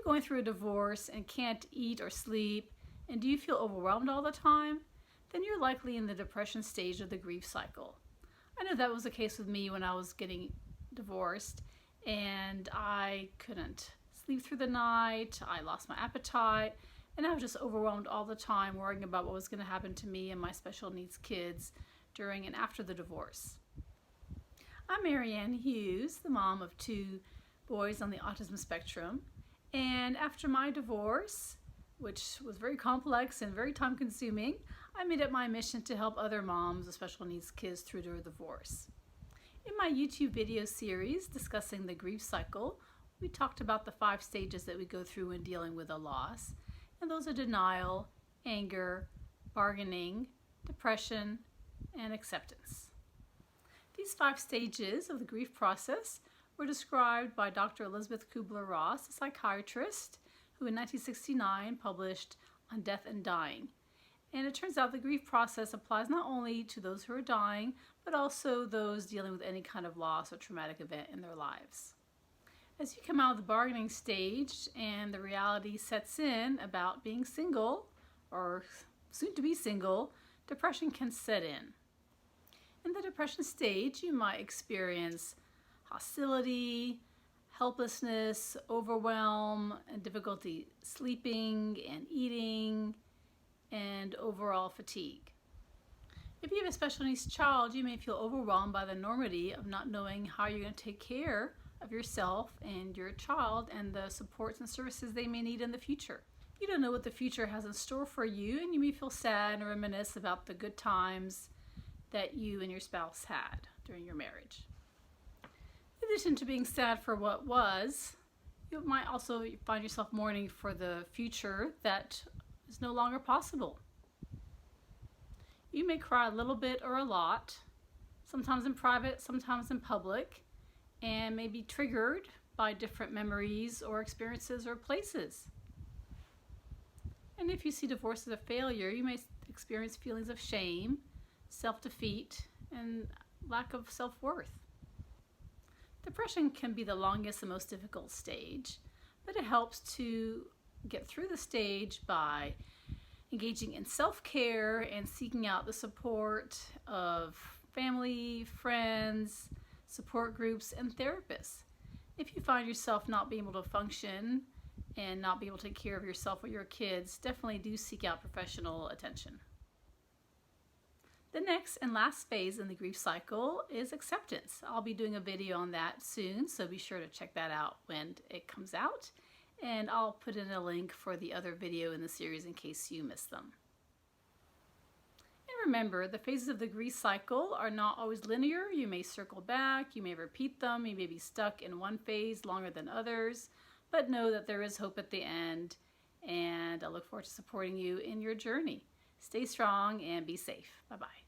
going through a divorce and can't eat or sleep, and do you feel overwhelmed all the time? Then you're likely in the depression stage of the grief cycle. I know that was the case with me when I was getting divorced, and I couldn't sleep through the night, I lost my appetite, and I was just overwhelmed all the time worrying about what was going to happen to me and my special needs kids during and after the divorce. I'm Marianne Hughes, the mom of 2 boys on the autism spectrum, and after my divorce, which was very complex and very time-consuming, I made it my mission to help other moms with special needs kids through their divorce. In my YouTube video series discussing the grief cycle, we talked about the 5 stages that we go through when dealing with a loss, and those are denial, anger, bargaining, depression, and acceptance. These 5 stages of the grief process were described by Dr. Elizabeth Kubler Ross, a psychiatrist who in 1969 published On Death and Dying. And it turns out the grief process applies not only to those who are dying, but also those dealing with any kind of loss or traumatic event in their lives. As you come out of the bargaining stage and the reality sets in about being single or soon to be single, depression can set in. In the depression stage, you might experience hostility, helplessness, overwhelm, and difficulty sleeping and eating, and overall fatigue. If you have a special needs child, you may feel overwhelmed by the enormity of not knowing how you're going to take care of yourself and your child and the supports and services they may need in the future. You don't know what the future has in store for you, and you may feel sad and reminisce about the good times that you and your spouse had during your marriage. In addition to being sad for what was, you might also find yourself mourning for the future that is no longer possible. You may cry a little bit or a lot, sometimes in private, sometimes in public, and may be triggered by different memories or experiences or places. And if you see divorce as a failure, you may experience feelings of shame, self-defeat, and lack of self-worth. Depression can be the longest and most difficult stage, but it helps to get through the stage by engaging in self-care and seeking out the support of family, friends, support groups, and therapists. If you find yourself not being able to function and not be able to take care of yourself or your kids, definitely do seek out professional attention. The next and last phase in the grief cycle is acceptance. I'll be doing a video on that soon, so be sure to check that out when it comes out. And I'll put in a link for the other video in the series in case you missed them. And remember, the phases of the grief cycle are not always linear. You may circle back, you may repeat them, you may be stuck in one phase longer than others, but know that there is hope at the end, and I look forward to supporting you in your journey. Stay strong and be safe. Bye-bye.